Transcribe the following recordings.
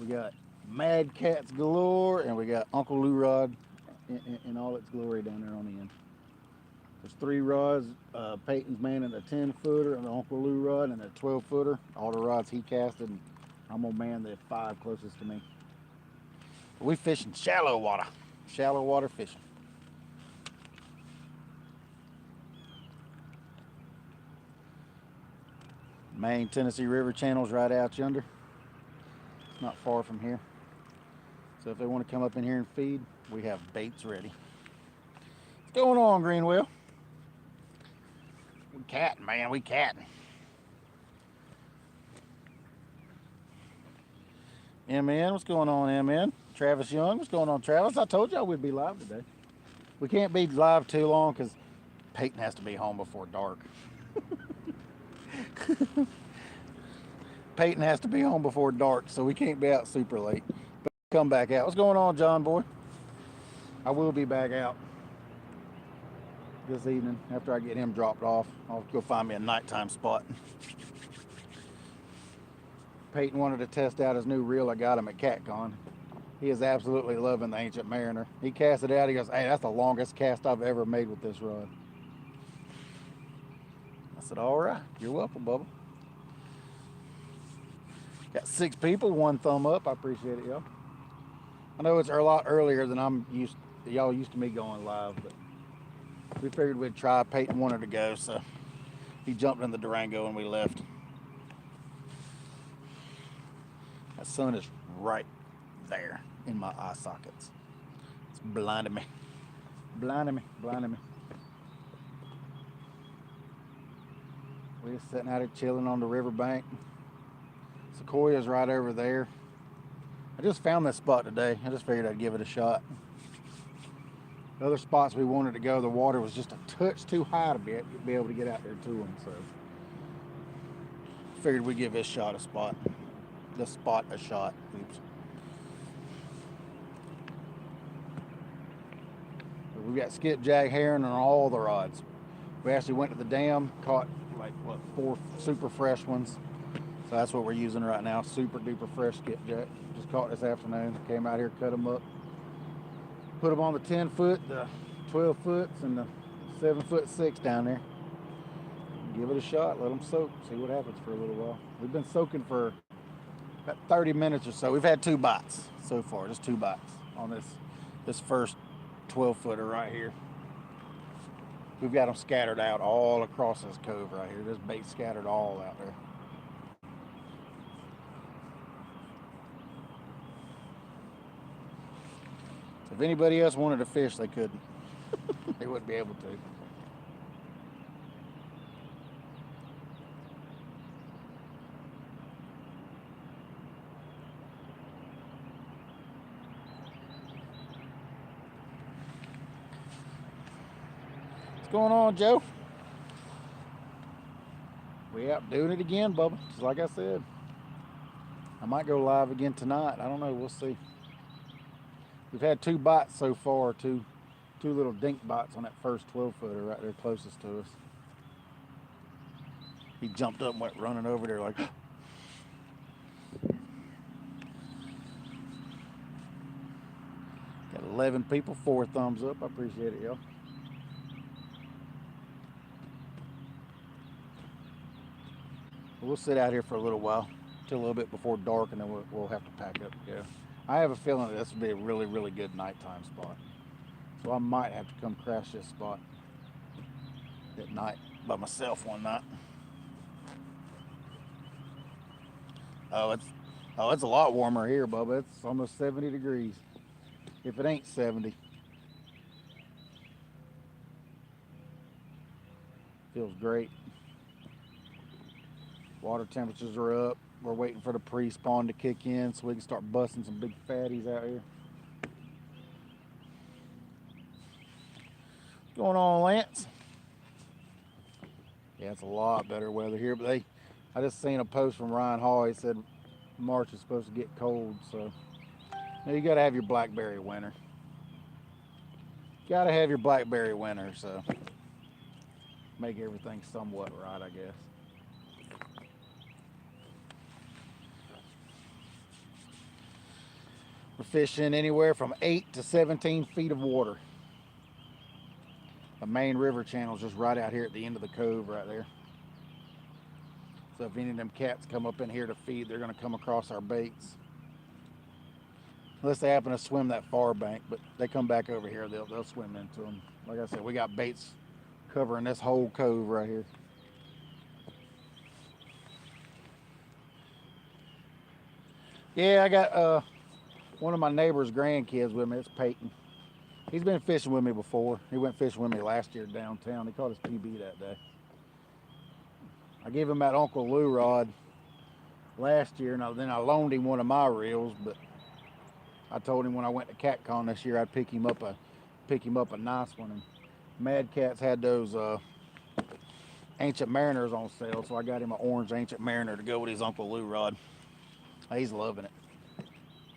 We got Mad Katz galore, and we got Uncle Lou rod in all its glory down there on the end. There's 3 rods. Peyton's manning a 10-footer, and the Uncle Lou rod, and a 12-footer. All the rods he casted, and I'm gonna man the 5 closest to me. We fishing shallow water fishing. Main Tennessee River channel's right out yonder. It's not far from here. So if they want to come up in here and feed, we have baits ready. What's going on, Greenwell? We catting, man, we catting. MN, what's going on, MN? Travis Young, what's going on, Travis? I told y'all we'd be live today. We can't be live too long because Peyton has to be home before dark. Peyton has to be home before dark, so we can't be out super late. But come back out. What's going on, John boy? I will be back out this evening after I get him dropped off. I'll go find me a nighttime spot. Peyton wanted to test out his new reel I got him at CatCon. He is absolutely loving the Ancient Mariner. He cast it out. He goes, "Hey, that's the longest cast I've ever made with this rod." I said, "All right, you're welcome, Bubba." Got 6 people, 1 thumb up. I appreciate it, y'all. I know it's a lot earlier than y'all used to me going live, but we figured we'd try. Peyton wanted to go, so he jumped in the Durango and we left. That sun is right there in my eye sockets. It's blinding me. Blinding me. Blinding me. We're just sitting out here chilling on the riverbank. Sequoia's right over there. I just found this spot today. I just figured I'd give it a shot. The other spots we wanted to go, the water was just a touch too high to be able to get out there to them. So figured we'd give this spot a shot. Oops. We've got skipjack, herring, and all the rods. We actually went to the dam, caught like 4 super fresh ones. So that's what we're using right now, super duper fresh skipjack. Just caught this afternoon. Came out here, cut them up, put them on the 10-foot, the 12-foots, and the 7'6" down there. Give it a shot, let them soak, see what happens for a little while. We've been soaking for about 30 minutes or so. We've had 2 bites so far, just 2 bites on this first 12-footer right here. We've got them scattered out all across this cove right here. There's bait scattered all out there. If anybody else wanted to fish, they couldn't. They wouldn't be able to. What's going on, Joe? We out doing it again, Bubba. Just like I said. I might go live again tonight. I don't know. We'll see. We've had 2 bites so far, two little dink bites on that first 12-footer right there closest to us. He jumped up and went running over there like. Got 11 people, 4 thumbs up. I appreciate it, y'all. We'll sit out here for a little while, till a little bit before dark, and then we'll have to pack up and go. I have a feeling that this will be a really, really good nighttime spot. So I might have to come crash this spot at night by myself one night. Oh, it's a lot warmer here, Bubba. It's almost 70 degrees. If it ain't 70. Feels great. Water temperatures are up. We're waiting for the pre-spawn to kick in so we can start busting some big fatties out here. What's going on, Lance? Yeah, it's a lot better weather here, but I just seen a post from Ryan Hall. He said March is supposed to get cold, so you gotta have your blackberry winter. Gotta have your blackberry winter, so make everything somewhat right, I guess. We're fishing anywhere from 8 to 17 feet of water. The main river channel is just right out here at the end of the cove right there. So if any of them cats come up in here to feed, they're going to come across our baits. Unless they happen to swim that far bank, but they come back over here, they'll swim into them. Like I said, we got baits covering this whole cove right here. Yeah, I got one of my neighbor's grandkids with me. It's Payton. He's been fishing with me before. He went fishing with me last year downtown. He caught his PB that day. I gave him that Uncle Lou rod last year, and then I loaned him one of my reels, but I told him when I went to CatCon this year I'd pick him up a nice one. And Mad Catz had those Ancient Mariners on sale, so I got him an orange Ancient Mariner to go with his Uncle Lou rod. He's loving it.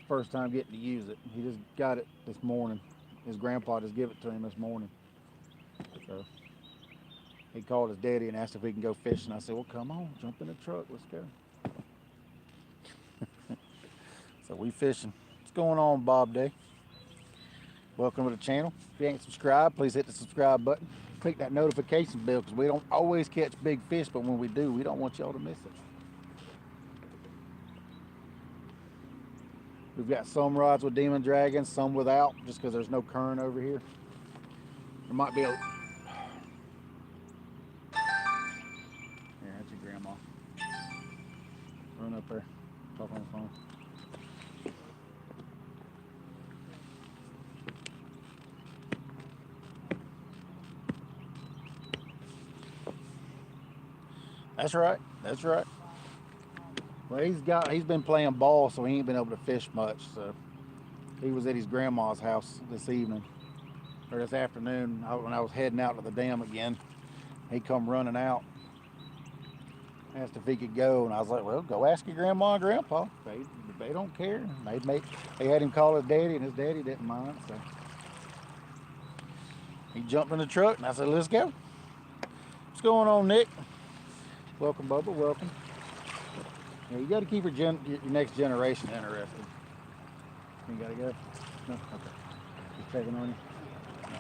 First time getting to use it. He just got it this morning. His grandpa just gave it to him this morning. So he called his daddy and asked if we can go fishing. I said, well, come on, jump in the truck, let's go. So we fishing. What's going on, Bob Day? Welcome to the channel. If you ain't subscribed, please hit the subscribe button. Click that notification bell because we don't always catch big fish, but when we do, we don't want y'all to miss it. We've got some rods with demon dragons, some without, just because there's no current over here. There might be a... Here, that's your grandma. Run up there, talk on the phone. That's right, that's right. Well, he's been playing ball, so he ain't been able to fish much. So he was at his grandma's house this evening, or this afternoon, when I was heading out to the dam again. He come running out, asked if he could go, and I was like, well, go ask your grandma and grandpa. They don't care. They had him call his daddy, and his daddy didn't mind. So he jumped in the truck, and I said, let's go. What's going on, Nick? Welcome, Bubba, welcome. Yeah, you got to keep your next generation interested. You got to go? No? Okay. Just checking on you? No.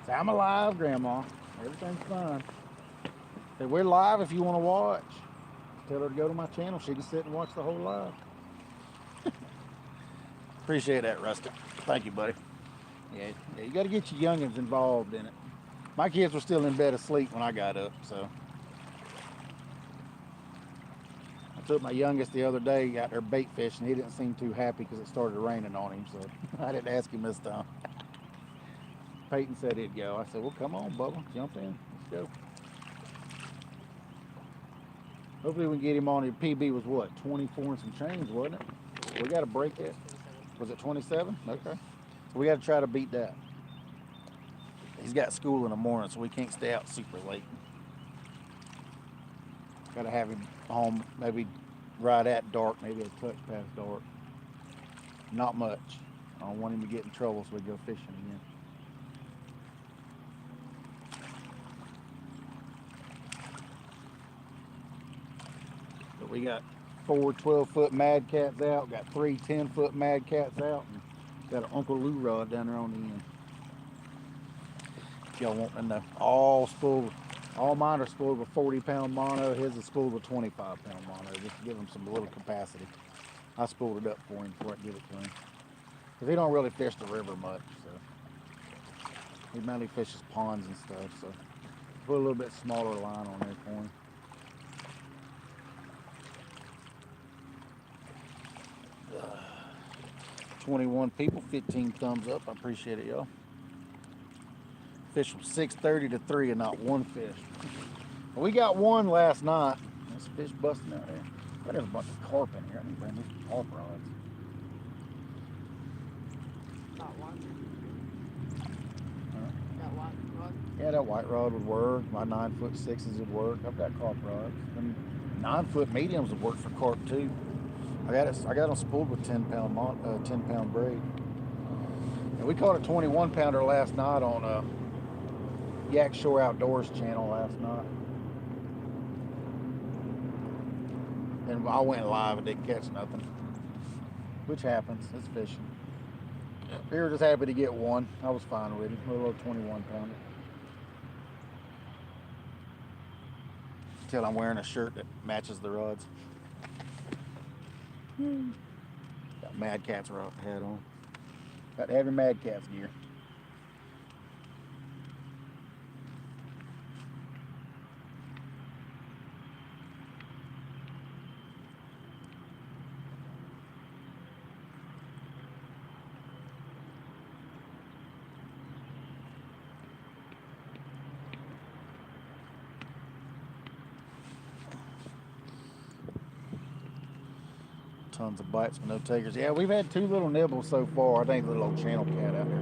Say, I'm alive, Grandma. Everything's fine. Say, we're live if you want to watch. Tell her to go to my channel. She can sit and watch the whole live. Appreciate that, Rustic. Thank you, buddy. Yeah, you got to get your youngins involved in it. My kids were still in bed asleep when I got up, so... I took my youngest the other day out there bait fishing. He didn't seem too happy because it started raining on him, so I didn't ask him this time. Payton said he'd go. I said, well, come on, Bubba, jump in. Let's go. Hopefully we can get him on. His PB was what, 24 and some change, wasn't it? We got to break it. Was it 27? Okay. So we got to try to beat that. He's got school in the morning, so we can't stay out super late. Got to have him home maybe right at dark, maybe a touch past dark. Not much. I don't want him to get in trouble, so we go fishing again. But we got 4 12-foot Mad Catz out, got 3 10-foot Mad Catz out, and got an Uncle Lou rod down there on the end. If y'all want to know, all mine are spooled with 40-pound mono. His is spooled with 25-pound mono, just to give him some little capacity. I spooled it up for him before I give it to him. Because he don't really fish the river much, so. He mainly fishes ponds and stuff, so. Put a little bit smaller line on there for him. Uh, 21 people, 15 thumbs up. I appreciate it, y'all. Fish from 6:30 to 3 and not one fish. We got one last night. There's fish busting out there. But there's a bunch of carp in here. I need to bring these carp rods. Got one. That white rod? Yeah, that white rod would work. My 9'6" would work. I've got carp rods. And 9-foot mediums would work for carp too. I got them spooled with 10-pound braid. And we caught a 21-pounder last night on Yak Shore Outdoors channel last night. And I went live and didn't catch nothing. Which happens, it's fishing. We were just happy to get one. I was fine with it. A little 21 pounder. Until I'm wearing a shirt that matches the rods. Got Mad Catz hat on. Got to have your Mad Catz gear. Tons of bites but no takers. Yeah, we've had 2 little nibbles so far. I think the little old channel cat out there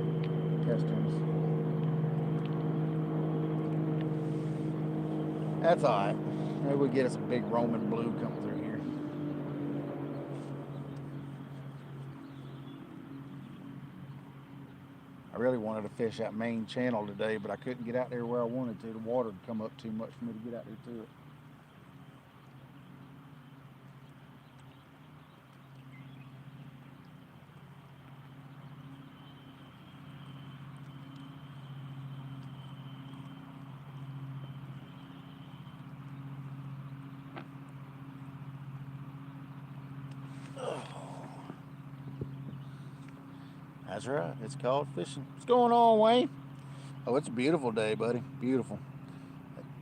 testing us. That's alright. Maybe we get us a big Roman blue coming through here. I really wanted to fish that main channel today, but I couldn't get out there where I wanted to. The water had come up too much for me to get out there to it. That's right. It's called fishing. What's going on, Wayne? Oh, it's a beautiful day, buddy. Beautiful.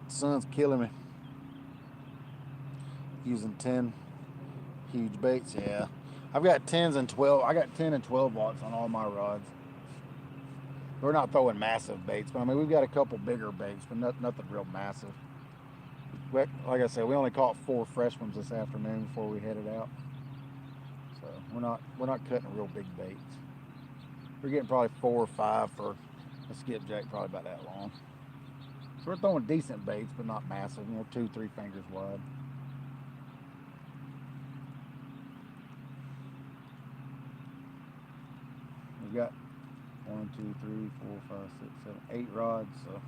The sun's killing me. Using 10 huge baits. Yeah. I've got 10s and 12. I got 10 and 12 watts on all my rods. We're not throwing massive baits, but I mean, we've got a couple bigger baits, but nothing real massive. But like I said, we only caught 4 fresh ones this afternoon before we headed out. So we're not cutting real big baits. We're getting probably 4 or 5 for a skipjack, probably about that long. So we're throwing decent baits, but not massive, 2, 3 fingers wide. We've got 1, 2, 3, 4, 5, 6, 7, 8 rods. So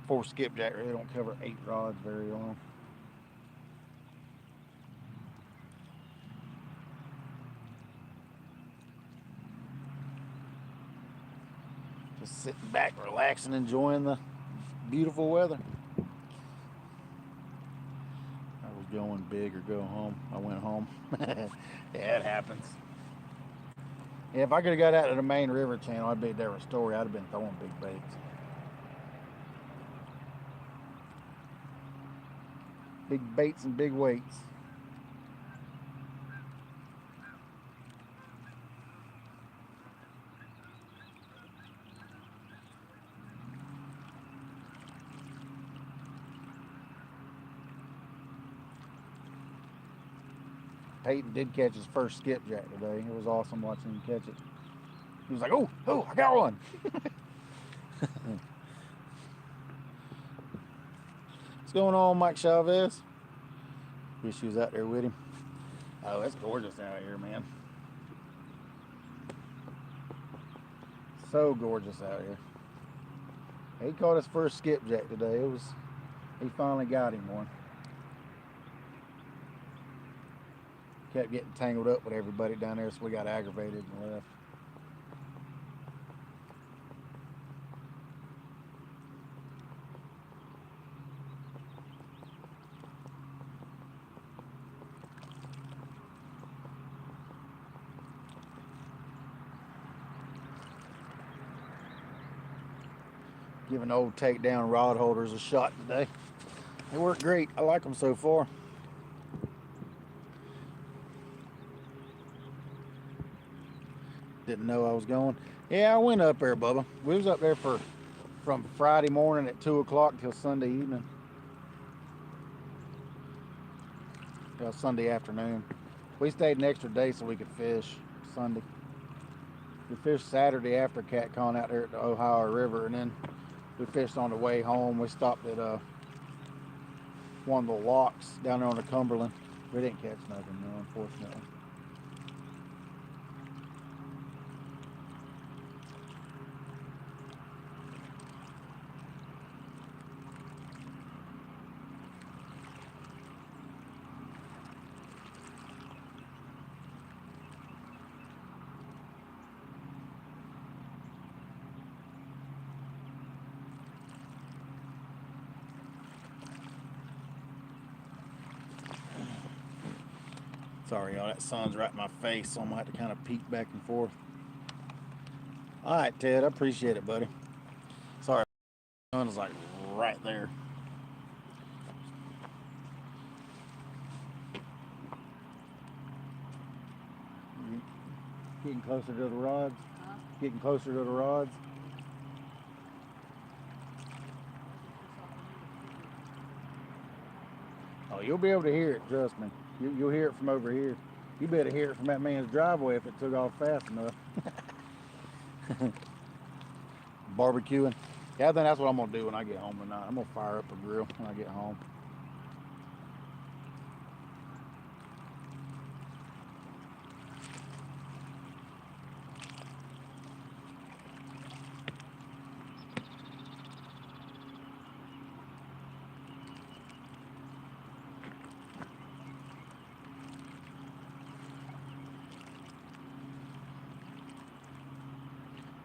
4 skipjack really don't cover 8 rods very long. Just sitting back, relaxing, enjoying the beautiful weather. I was going big or go home. I went home. Yeah, it happens. Yeah, if I could have got out to the main river channel, I'd be a different story. I'd have been throwing big baits. Big baits and big weights. Payton did catch his first skipjack today. It was awesome watching him catch it. He was like, oh, I got one. What's going on, Mike Chavez? Wish he was out there with him. Oh, it's gorgeous out here, man. So gorgeous out here. He caught his first skipjack today. He finally got him one. Kept getting tangled up with everybody down there, so we got aggravated and left. Giving old takedown rod holders a shot today. They work great. I like them so far. Didn't know I was going. Yeah, I went up there, Bubba. We was up there from Friday morning at 2 o'clock till Sunday evening. Till Sunday afternoon. We stayed an extra day so we could fish Sunday. We fished Saturday after catcalling out there at the Ohio River, and then we fished on the way home. We stopped at one of the locks down there on the Cumberland. We didn't catch nothing, though, unfortunately. Sorry, y'all, that sun's right in my face, so I'm gonna have to kind of peek back and forth. All right, Ted, I appreciate it, buddy. Sorry, the sun is like right there. Getting closer to the rods. Huh? Getting closer to the rods. Oh, you'll be able to hear it, trust me. You'll hear it from over here. You better hear it from that man's driveway if it took off fast enough. Barbecuing. Yeah, I think that's what I'm going to do when I get home tonight. I'm going to fire up a grill when I get home.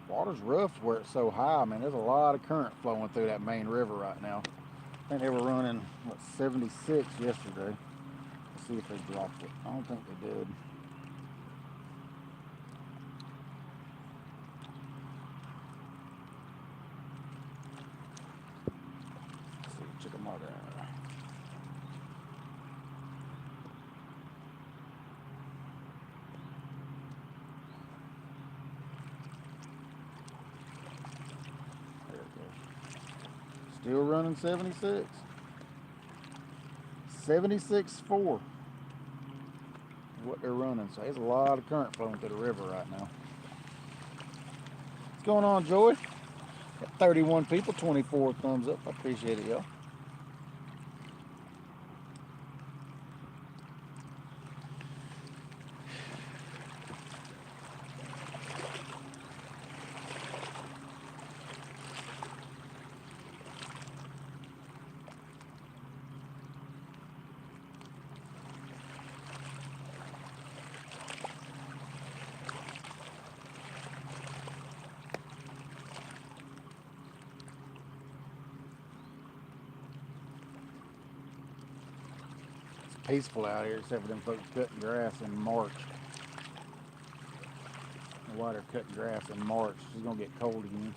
Water's rough where it's so high, man. There's a lot of current flowing through that main river right now. I think they were running, 76 yesterday. Let's see if they dropped it. I don't think they did. Let's see, check them out there. There it goes. Still running 76. 76.4. What they're running. So there's a lot of current flowing through the river right now. What's going on, Joey? Got 31 people, 24 thumbs up. I appreciate it, y'all. Peaceful out here, except for them folks cutting grass in March. Why they're cutting grass in March? It's gonna get cold again.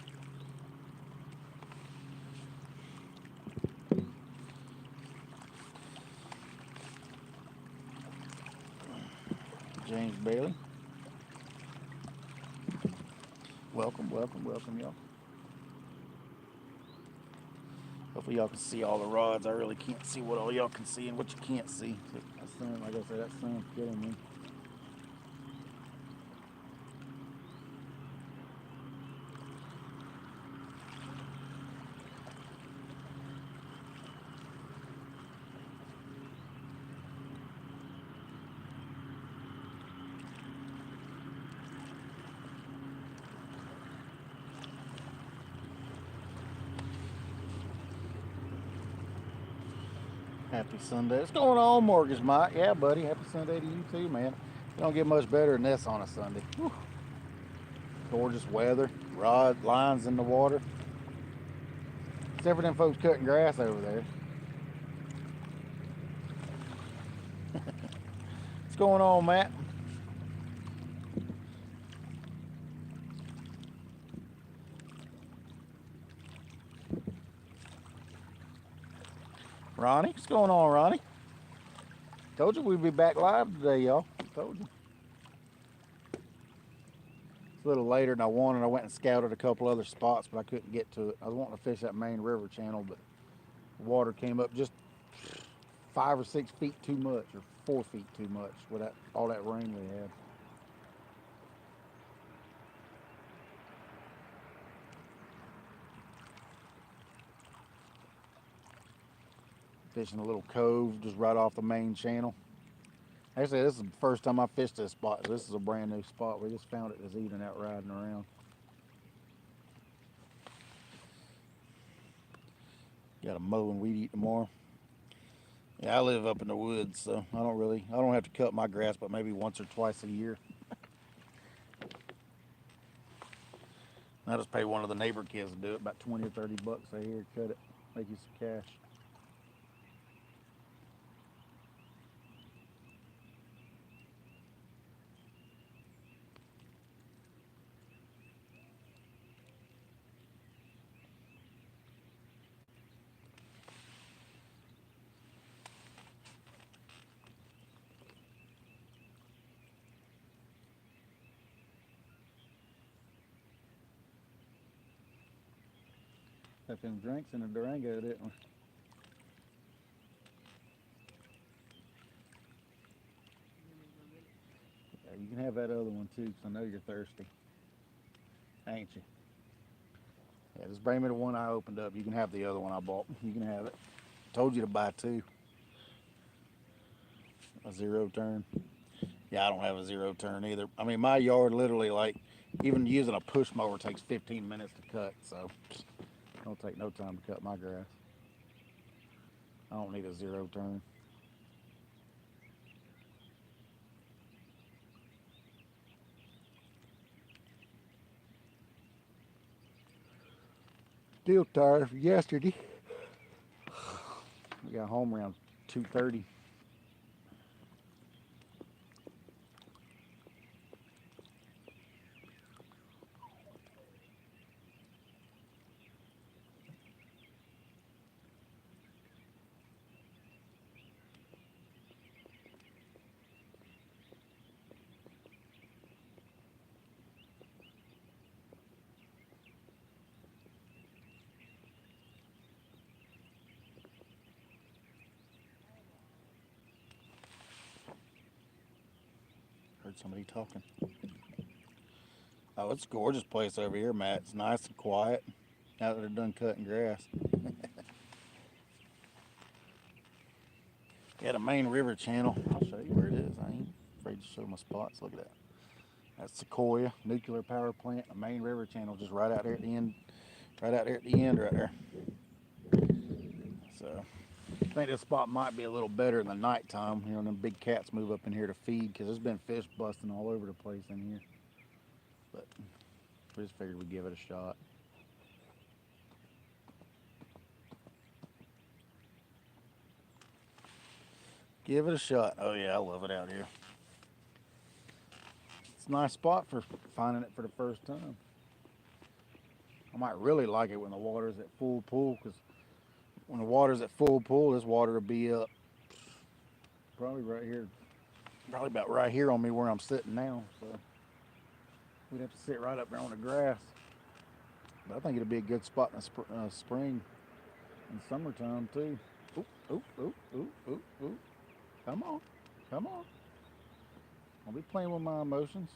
James Bailey, welcome, welcome, welcome, y'all. Hopefully y'all can see all the rods. I really can't see what all y'all can see and what you can't see. That sun, like I said, that sun's killing me. Happy Sunday. What's going on, Mortgage Mike? Yeah, buddy. Happy Sunday to you too, man. You don't get much better than this on a Sunday. Whew. Gorgeous weather, rod lines in the water. Except for them folks cutting grass over there. What's going on, Matt? Ronnie, what's going on, Ronnie? Told you we'd be back live today, y'all. Told you. It's a little later than I wanted. I went and scouted a couple other spots, but I couldn't get to it. I was wanting to fish that main river channel, but the water came up just 5 or 6 feet too much, or 4 feet too much with all that rain we had. Fishing a little cove just right off the main channel. Actually, this is the first time I fished this spot. This is a brand new spot. We just found it this evening out riding around. Got a mow and weed eat tomorrow. Yeah, I live up in the woods, so I don't have to cut my grass, but maybe once or twice a year. I just pay one of the neighbor kids to do it, about 20 or 30 bucks a year, cut it, make you some cash. Left them drinks in the Durango, didn't we? Yeah, you can have that other one too, 'cause I know you're thirsty. Ain't you? Yeah, just bring me the one I opened up. You can have the other one I bought. You can have it. Told you to buy two. A zero turn. Yeah, I don't have a zero turn either. I mean, my yard literally, like, even using a push mower takes 15 minutes to cut, so it don't take no time to cut my grass. I don't need a zero turn. Still tired from yesterday. We got home around 2:30. Heard somebody talking. Oh, it's a gorgeous place over here, Matt. It's nice and quiet. Now that they're done cutting grass. Yeah, the main river channel. I'll show you where it is. I ain't afraid to show my spots. Look at that. That's Sequoia nuclear power plant. The main river channel just right out there at the end. Right out there at the end, right there. So I think this spot might be a little better in the nighttime. You know, when them big cats move up in here to feed, because there's been fish busting all over the place in here. But we just figured we'd give it a shot. Give it a shot. Oh yeah, I love it out here. It's a nice spot for finding it for the first time. I might really like it when the water's at full pool, because when the water's at full pool, this water will be up probably right here, probably about right here on me where I'm sitting now. So we'd have to sit right up there on the grass. But I think it'll be a good spot in the spring and summertime too. Oop, oop, oop, oop, oop, oop. Come on, come on. I'll be playing with my emotions.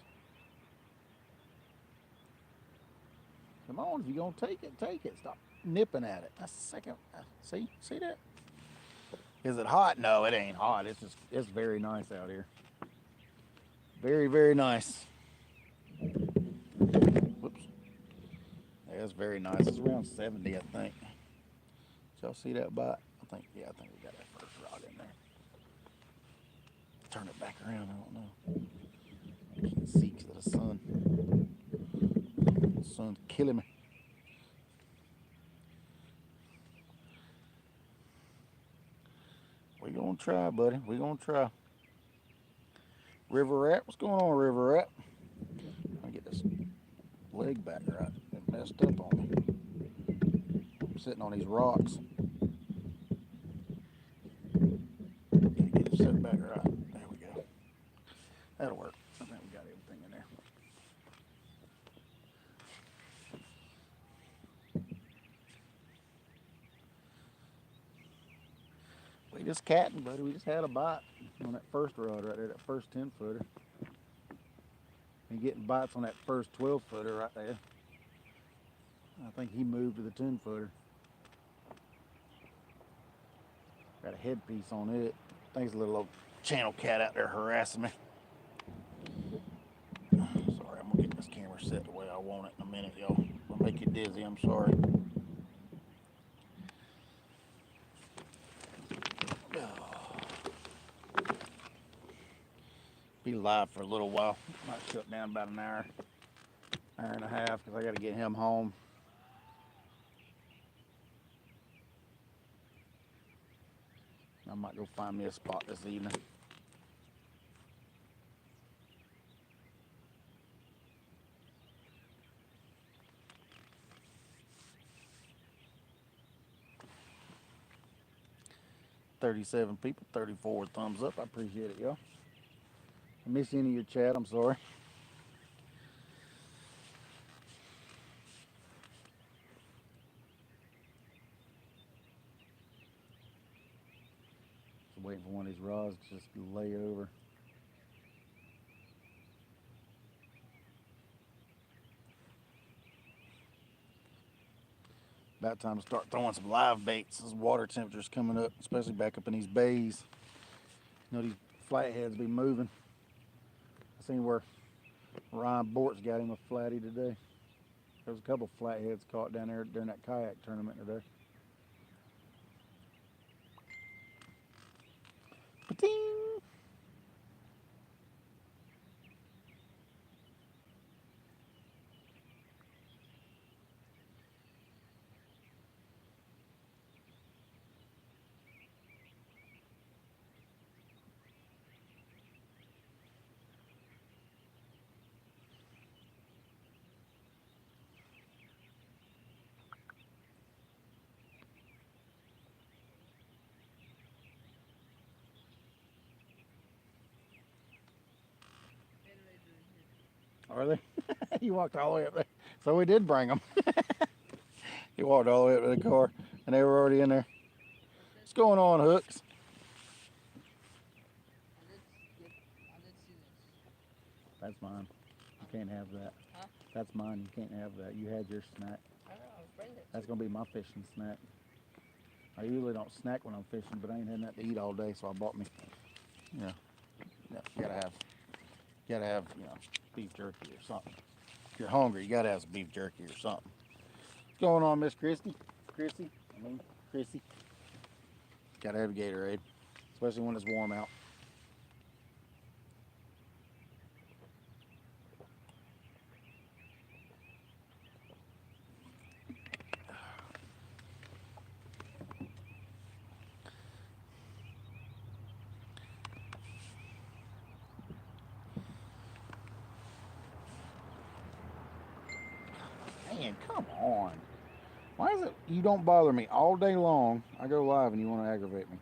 Come on, if you're gonna take it, take it. Stop nipping at it. That's the second. See that? Is it hot? No, it ain't hot. It's very nice out here. Very, very nice. Whoops. Yeah, it's very nice. It's around 70, I think. Did y'all see that bite? I think we got that first rod in there. Turn it back around. I don't know. Can't see because of the sun. The sun's killing me. We gonna try, buddy. We gonna try. River Rat, what's going on, River Rat? I get this leg back right. It messed up on me. I'm sitting on these rocks. Get it set back right. There we go. That'll work. I think we got everything in there. We just catting, buddy. We just had a bite on that first rod right there, that first 10-footer. And getting bites on that first 12-footer right there. I think he moved to the 10-footer. Got a headpiece on it. I think it's a little old channel cat out there harassing me. Sorry, I'm gonna get this camera set the way I want it in a minute, y'all. I'll make you dizzy, I'm sorry. Be live for a little while. Might shut down about an hour and a half, because I gotta get him home. I might go find me a spot this evening. $37 people, 34 thumbs up. I appreciate it, y'all. I missed any of your chat, I'm sorry. for one of these rods to just lay over. About time to start throwing some live baits. This water temperature's coming up, especially back up in these bays. You know, these flatheads be moving. I seen where Ryan Bort's got him a flatty today. There was a couple flatheads caught down there during that kayak tournament today. Ba-ting! Are they? You walked all the way up there. So we did bring them. He walked all the way up to the car, and they were already in there. What's going on, Hooks? I did see this. That's mine. You can't have that. Huh? That's mine. You can't have that. You had your snack. I don't know. I was bringing it. That's gonna be my fishing snack. I usually don't snack when I'm fishing, but I ain't had nothing to eat all day, so I bought me. You know, you gotta have, you know, beef jerky or something. If you're hungry, you gotta have some beef jerky or something. What's going on, Miss Christy? Chrissy? Gotta have a Gatorade, especially when it's warm out. Man, come on. Why is it you don't bother me all day long? I go live and you want to aggravate me.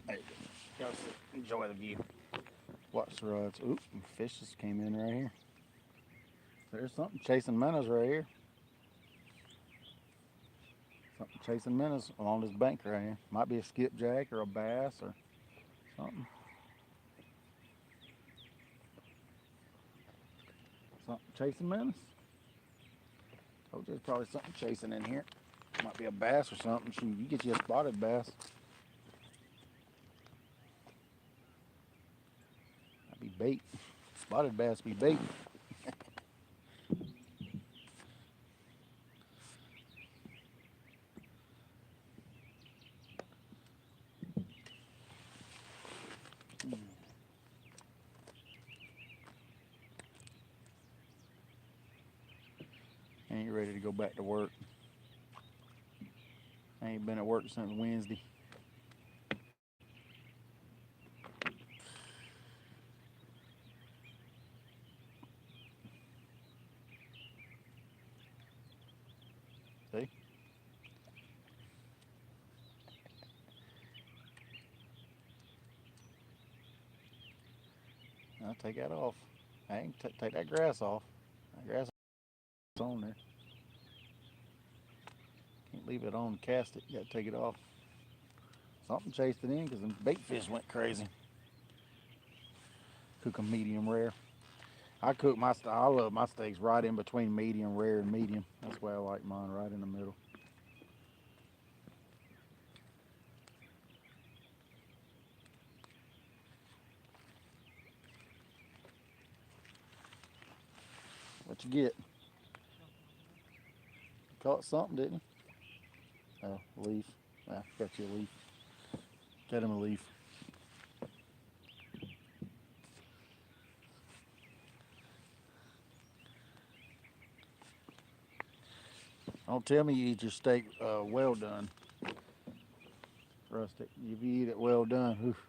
There you go. Enjoy the view. Watch the rods. Oop, fish just came in right here. There's something chasing minnows right here. Something chasing minnows along this bank right here. Might be a skipjack or a bass or something. Something chasing minnows. Told you there's probably something chasing in here. Might be a bass or something. Shoot, you get you a spotted bass. That'd be bait. Spotted bass be bait. Ain't ready to go back to work. I ain't been at work since Wednesday. See? I'll take that off. I ain't take that grass off. That grass is on there. Can't leave it on, cast it. You gotta take it off. Something chased it in because the bait fish went crazy. Cook them medium rare. I love my steaks right in between medium rare and medium. That's why I like mine, right in the middle. What you get? Caught something, didn't you? Oh, leaf. Ah, got you a leaf. Get him a leaf. Don't tell me you eat your steak well done, Rustic. If you eat it well done, oof.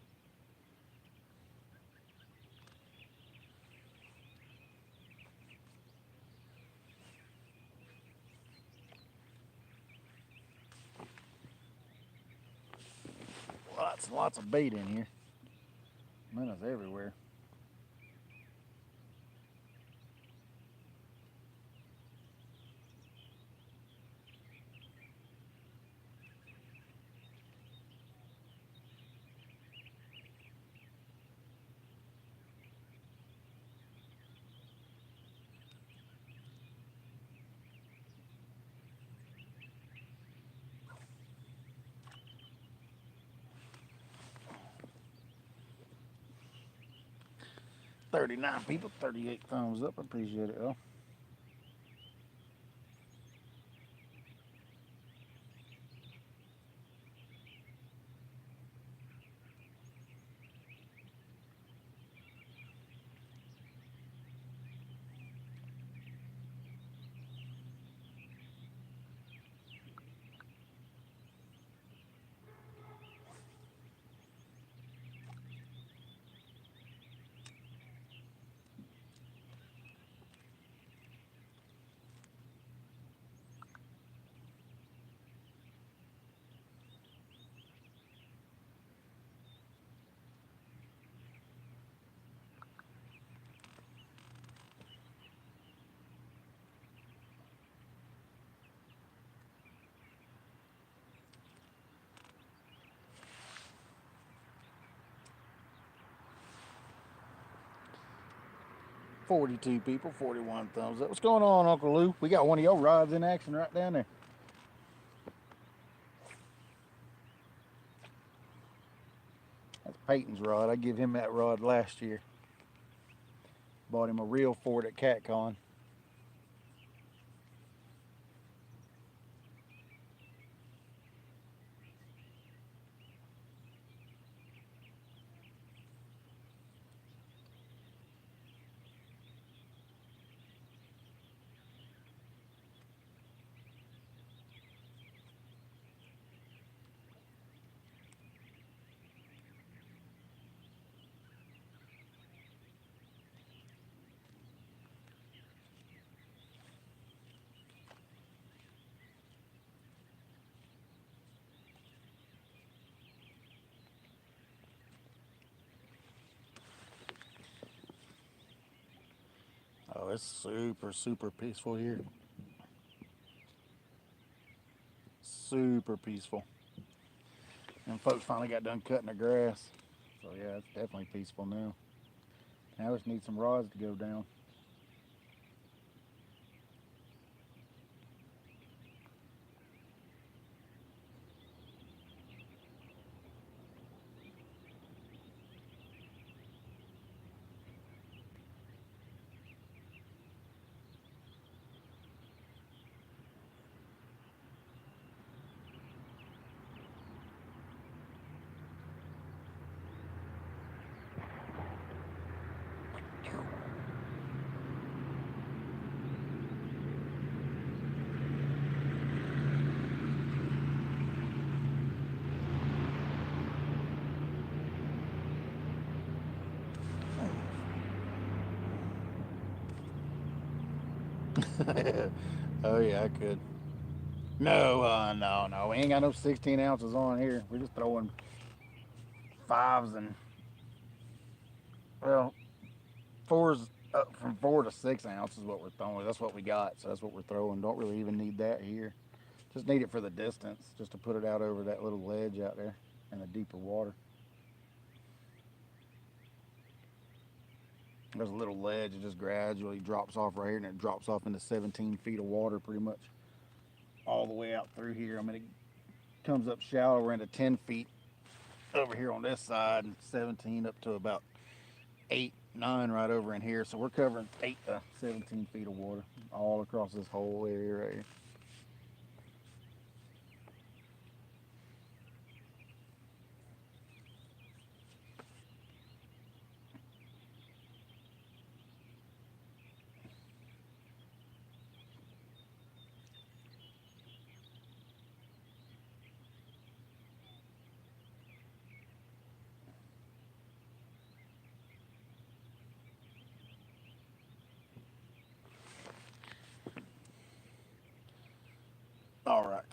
Lots and lots of bait in here. Minnows everywhere. $39 people, 38 thumbs up. Appreciate it, all. $42 people, 41 thumbs up. What's going on, Uncle Lou? We got one of your rods in action right down there. That's Peyton's rod. I gave him that rod last year. Bought him a reel for it at CatCon. Oh, it's super, super peaceful here. Super peaceful. And folks finally got done cutting the grass. So yeah, it's definitely peaceful now. Now we just need some rods to go down. Oh yeah, I could. No, no. We ain't got no 16 ounces on here. We're just throwing fives and, well, fours up from 4 to 6 ounces is what we're throwing. That's what we got, so that's what we're throwing. Don't really even need that here. Just need it for the distance, just to put it out over that little ledge out there in the deeper water. There's a little ledge, it just gradually drops off right here, and it drops off into 17 feet of water pretty much all the way out through here. I mean, it comes up shallower into 10 feet over here on this side, and 17 up to about 8, 9 right over in here. So we're covering 8 to 17 feet of water all across this whole area right here.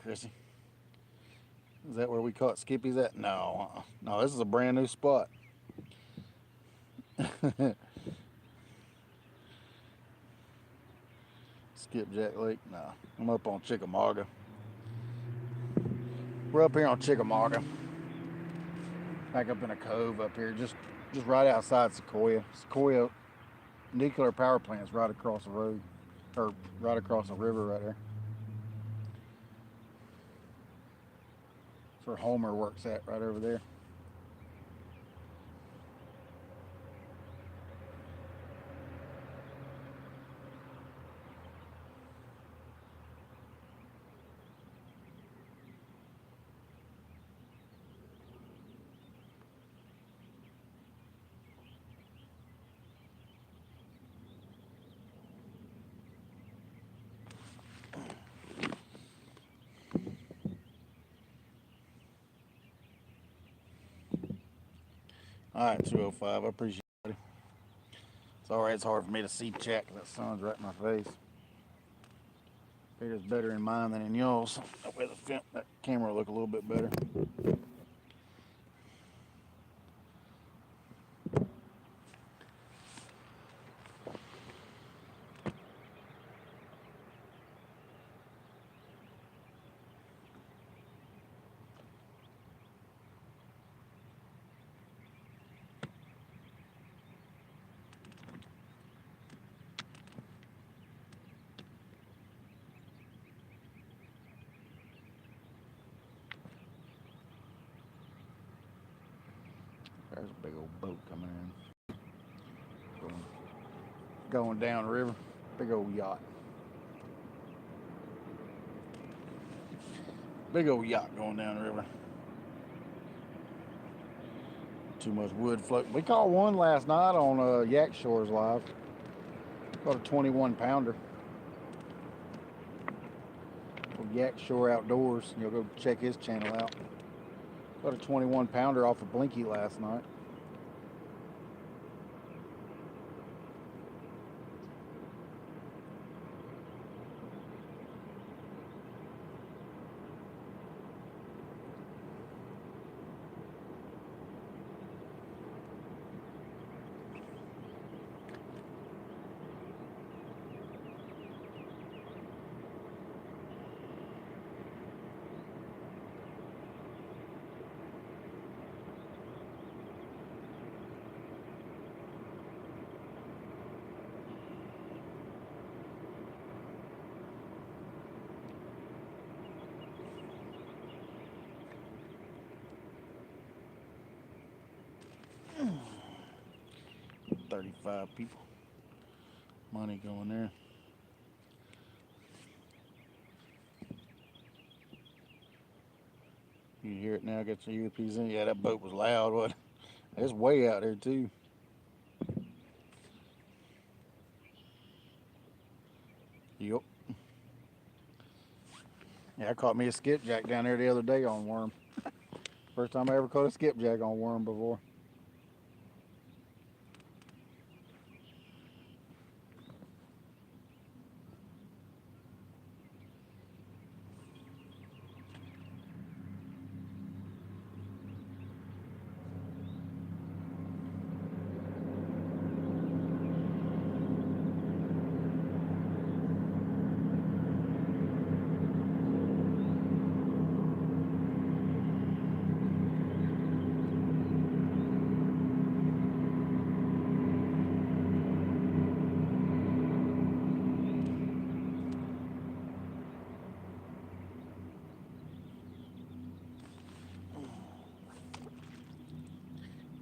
Chrissy? Is that where we caught skippies at? No, no, this is a brand new spot. Skipjack Lake? No, I'm up on Chickamauga. We're up here on Chickamauga. Back up in a cove up here, just right outside Sequoia. Sequoia nuclear power plant's right across the road, or right across the river right there. That's where Homer works at, right over there. All right, 205. I appreciate it. It's all right. It's hard for me to see chat because that sun's right in my face. Figure it's better in mine than in yours. That way that camera will look a little bit better. There's a big old boat coming in. Going down river. Big old yacht. Big old yacht going down the river. Too much wood floating. We caught one last night on Yak Shores Live. Caught a 21 pounder. Yak Shore Outdoors. You'll go check his channel out. Caught a 21 pounder off a Blinky last night. Mm. 35 people. Money going there. You hear it now, get your earpiece in. Yeah, that boat was loud. What? It's way out there too. Yep. Yeah, I caught me a skipjack down there the other day on worm. First time I ever caught a skipjack on worm before.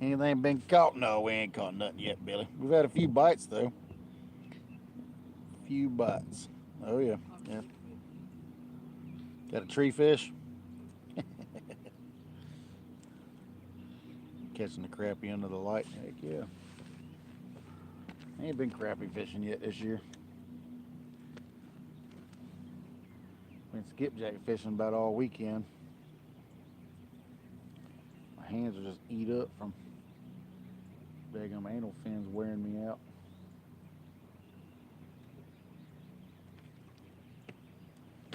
Anything been caught? No, we ain't caught nothing yet, Billy. We've had a few bites though. Few bites. Oh yeah, yeah. Got a tree fish. Catching the crappie under the light. Heck yeah. Ain't been crappie fishing yet this year. Been skipjack fishing about all weekend. My hands are just eat up from daggum anal fins wearing me out.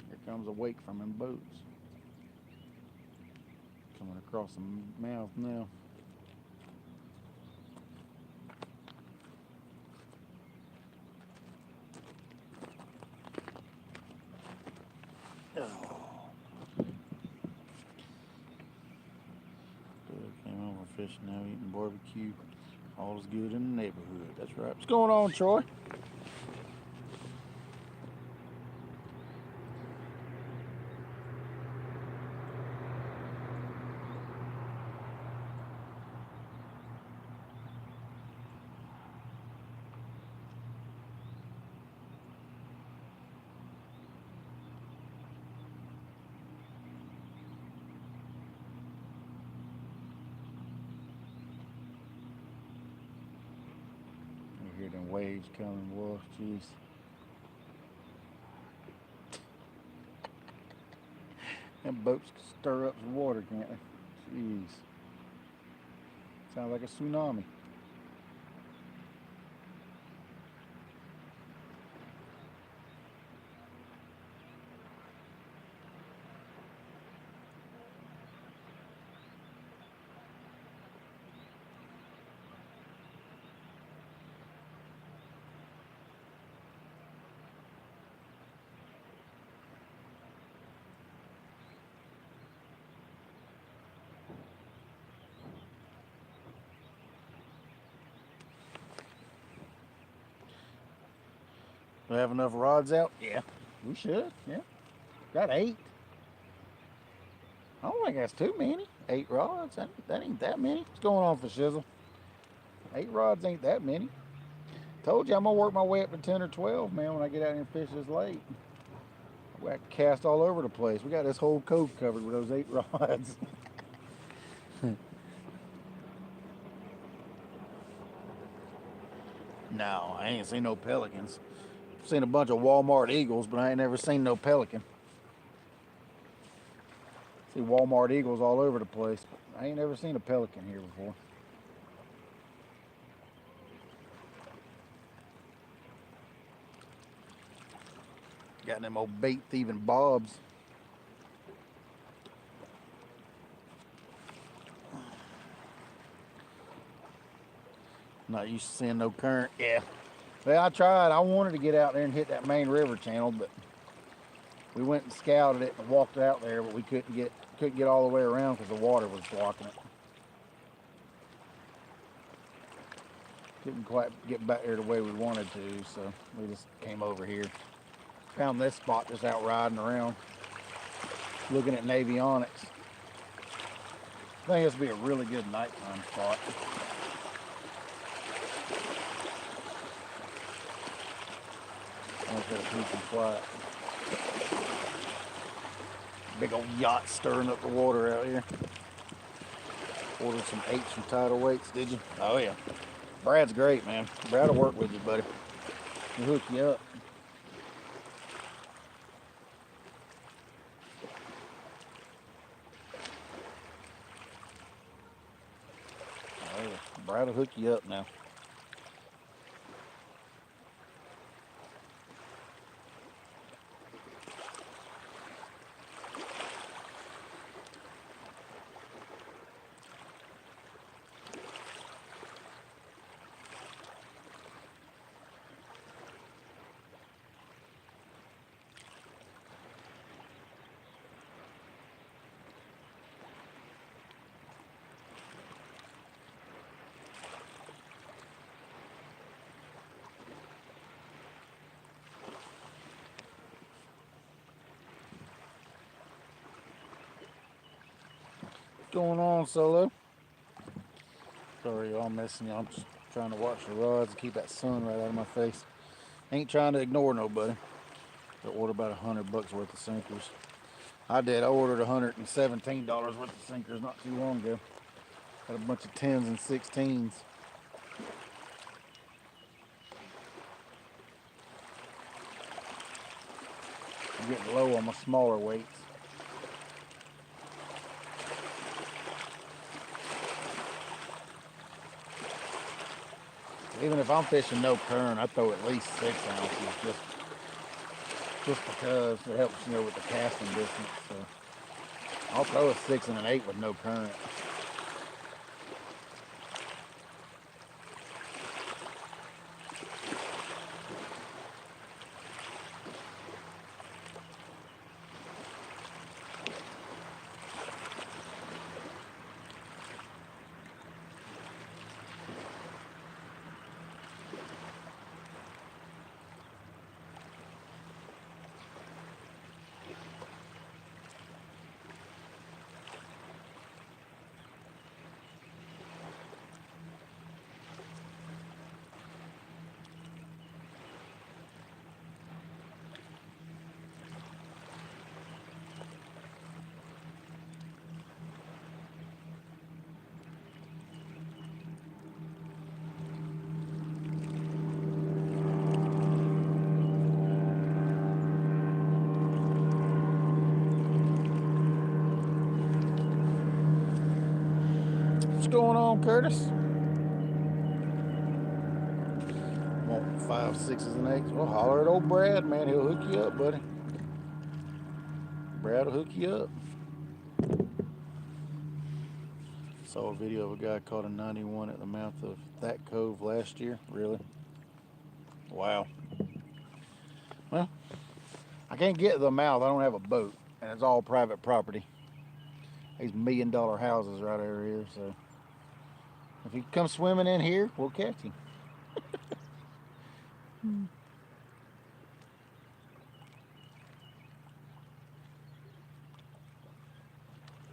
Here comes a wake from them boats. Coming across the mouth now. Came over fishing now, eating barbecue. All is good in the neighborhood. That's right. What's going on, Troy? You hear them waves coming, boy. Jeez. Them boats can stir up some water, can't they? Jeez. Sounds like a tsunami. We have enough rods out? Yeah. We should, yeah. Got 8. I don't think that's too many. 8 rods, that ain't that many. What's going on for shizzle? 8 rods ain't that many. Told you I'm gonna work my way up to 10 or 12, man, when I get out here and fish this lake. We got cast all over the place. We got this whole cove covered with those 8 rods. No, I ain't seen no pelicans. I've seen a bunch of Walmart eagles, but I ain't never seen no pelican. See Walmart eagles all over the place, but I ain't never seen a pelican here before. Got them old bait thieving bobs. Not used to seeing no current. Yeah. Well, I tried. I wanted to get out there and hit that main river channel, but we went and scouted it and walked out there, but we couldn't get all the way around because the water was blocking it. Couldn't quite get back there the way we wanted to, so we just came over here. Found this spot just out riding around, looking at navionics. I think this would be a really good nighttime spot. Almost got a piece of flat. Big old yacht stirring up the water out here. Ordered some 8s from Tidal Weights, did you? Oh yeah. Brad's great, man. Brad will work with you, buddy. He'll hook you up. Oh yeah. Brad will hook you up now. What's going on, Solo? Sorry, y'all missing you. I'm just trying to watch the rods and keep that sun right out of my face. Ain't trying to ignore nobody. I ordered about $100 worth of sinkers. I did. I ordered $117 worth of sinkers not too long ago. Got a bunch of 10s and 16s. I'm getting low on my smaller weights. Even if I'm fishing no current, I throw at least 6 ounces. just because it helps, you know, with the casting distance. So I'll throw a 6 and an 8 with no current. What's going on, Curtis? Want 5, 6s, and 8s? Well, holler at old Brad, man. He'll hook you up, buddy. Brad will hook you up. Saw a video of a guy caught a 91 at the mouth of that cove last year. Really? Wow. Well, I can't get to the mouth. I don't have a boat, and it's all private property. These $1 million houses right over here. So if you come swimming in here, we'll catch him.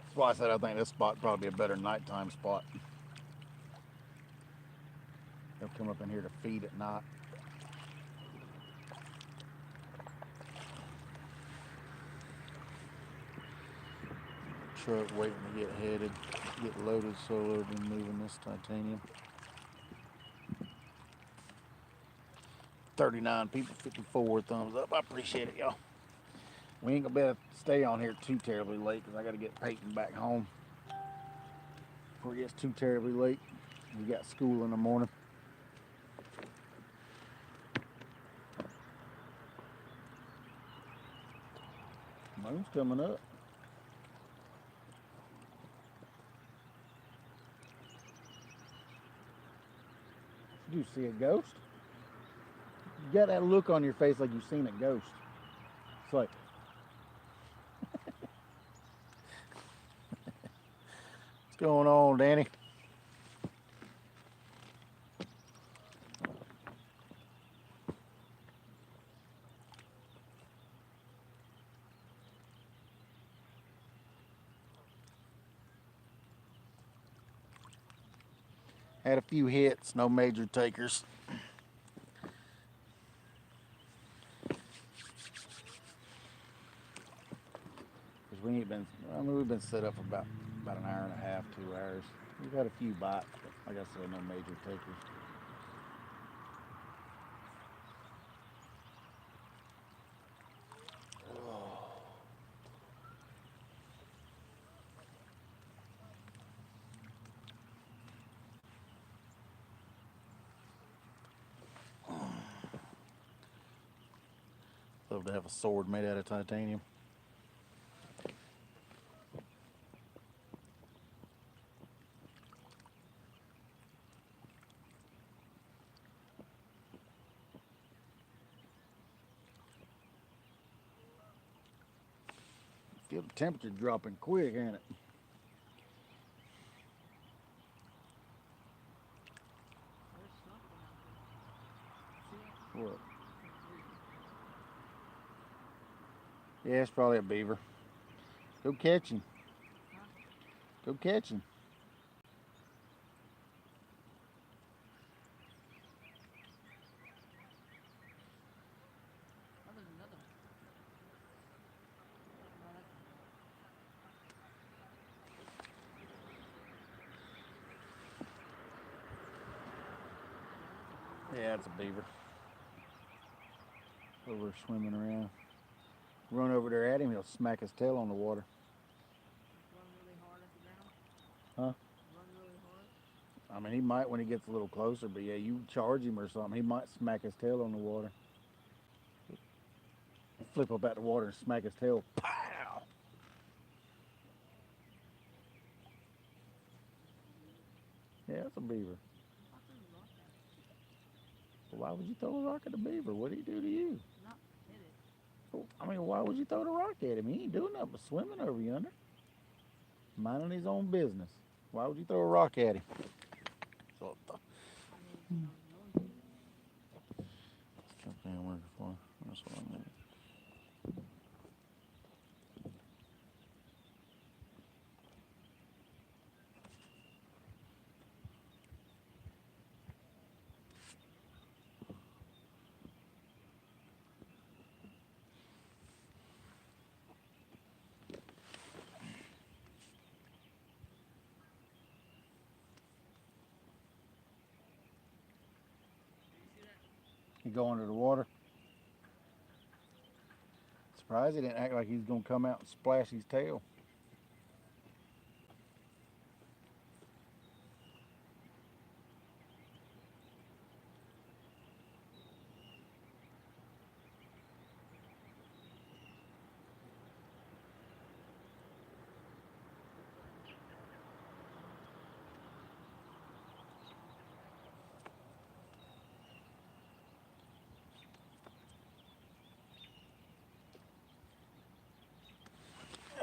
That's why I said I think this spot would probably be a better nighttime spot. They'll come up in here to feed at night. Truck waiting to get headed, get loaded, so loaded, and moving this titanium. 39 people, 54 thumbs up. I appreciate it, y'all. We ain't gonna be able to stay on here too terribly late because I gotta get Payton back home before it gets too terribly late. We got school in the morning. Moon's coming up. Did you see a ghost? You got that look on your face like you've seen a ghost. It's like, what's going on, Danny? Had a few hits, no major takers. Because we ain't been, I mean, we've been set up for about an hour and a half, 2 hours. We've had a few bites, but like I said, no major takers. Love to have a sword made out of titanium. Feel the temperature dropping quick, ain't it? What? Yeah, it's probably a beaver. Go catch him. Go catch him. Yeah, it's a beaver. Over swimming around. Run over there at him, he'll smack his tail on the water. Run really hard at the ground. Huh? Run really hard. I mean, he might when he gets a little closer, but yeah, you charge him or something, he might smack his tail on the water. flip up out the water and smack his tail. Pow! Yeah, it's a beaver. I threw a rock at it. Well, why would you throw a rock at the beaver? What did he do to you? Not hit it. Well, I mean, why would you throw the rock at him? He ain't doing nothing but swimming over yonder. Minding his own business. Why would you throw a rock at him? So, I mean, I was going to. jump in working for him. That's what I mean. He go under the water. Surprised he didn't act like he's gonna come out and splash his tail.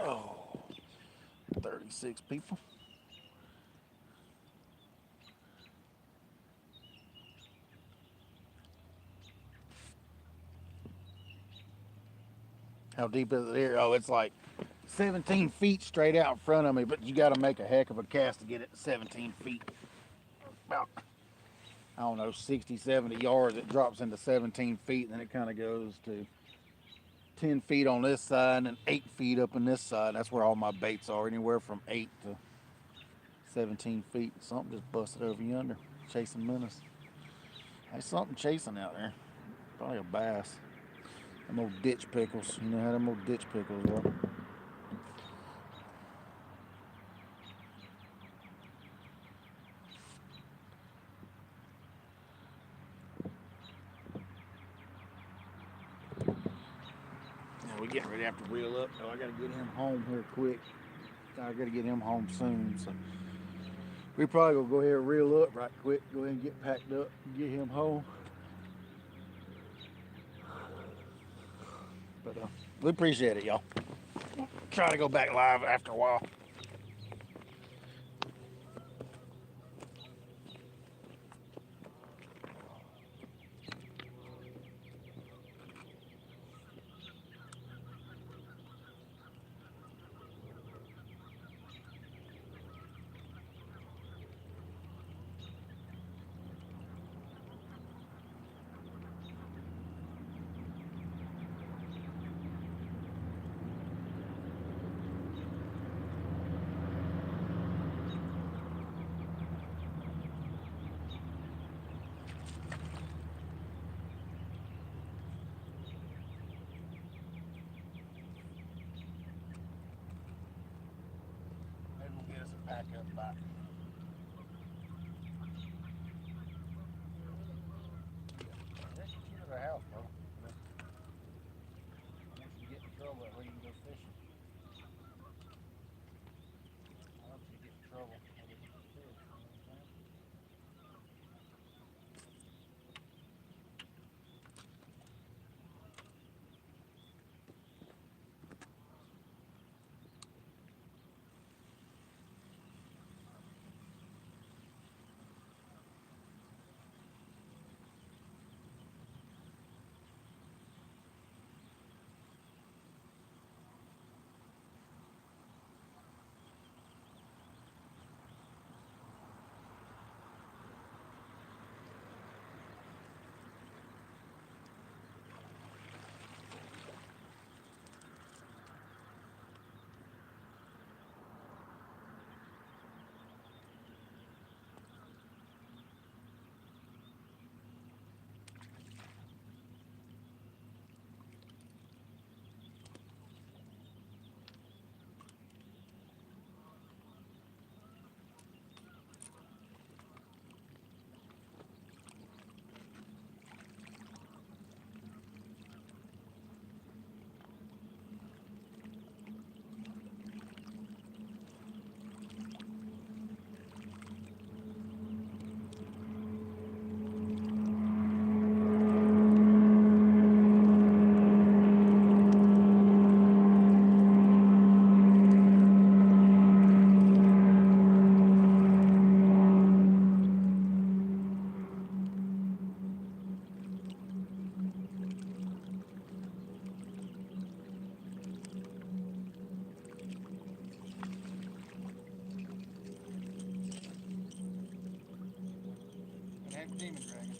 Oh, 36 people. How deep is it here? Oh, it's like 17 feet straight out in front of me, but you got to make a heck of a cast to get it to 17 feet. About, I don't know, 60, 70 yards. It drops into 17 feet, and then it kind of goes to 10 feet on this side and 8 feet up on this side. That's where all my baits are, anywhere from 8 to 17 feet. Something just busted over yonder, chasing minnows. There's something chasing out there. Probably a bass. Them old ditch pickles. You know how them old ditch pickles are. Now we're getting ready to have to reel up. So I got to get him home here quick. I got to get him home soon. So we probably gonna go ahead and reel up right quick. Go ahead and get packed up and get him home. But we appreciate it, y'all. Try to go back live after a while. Maybe we'll get us a pack up back. That's the key to the house, bro. Once you get in trouble, that way you can go fishing. Once you get in trouble, that way you can go fish. You know what I'm saying? Demon dragon.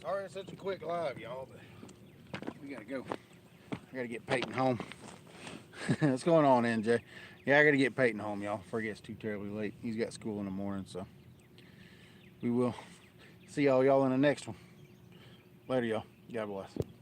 Sorry it's such a quick live, y'all, but we gotta go. I gotta get Payton home. What's going on, NJ? Yeah, I gotta get Payton home, y'all, before it gets too terribly late. He's got school in the morning, so we will see y'all in the next one. Later, y'all. God bless.